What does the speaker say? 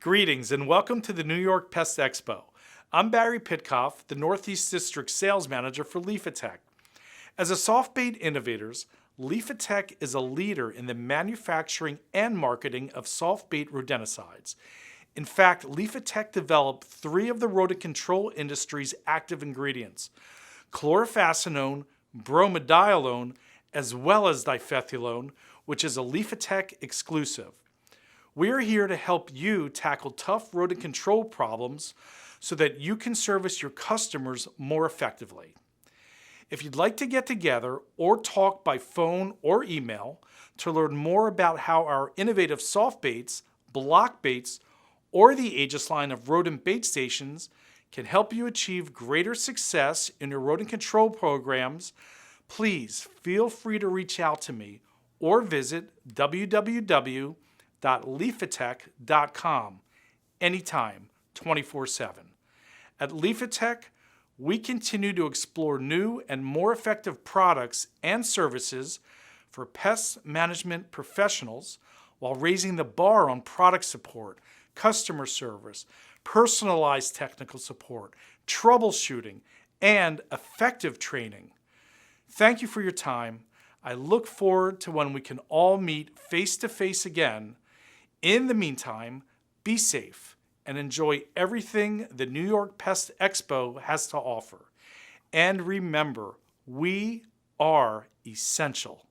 Greetings and welcome to the New York Pest Expo. I'm Barry Pitkoff, the Northeast District Sales Manager for Liphatech. As a soft bait innovators, Liphatech is a leader in the manufacturing and marketing of soft bait rodenticides. In fact, Liphatech developed 3 of the rodent control industry's active ingredients: chlorphacinone, bromadiolone, as well as difethylone, which is a Liphatech exclusive. We're here to help you tackle tough rodent control problems so that you can service your customers more effectively. If you'd like to get together or talk by phone or email to learn more about how our innovative soft baits, block baits, or the Aegis line of rodent bait stations can help you achieve greater success in your rodent control programs, please feel free to reach out to me or visit www.liphatech.com anytime, 24/7. At Liphatech, we continue to explore new and more effective products and services for pest management professionals while raising the bar on product support, customer service, personalized technical support, troubleshooting, and effective training. Thank you for your time. I look forward to when we can all meet face-to-face again. In the meantime, be safe and enjoy everything the New York Pest Expo has to offer. And remember, we are essential.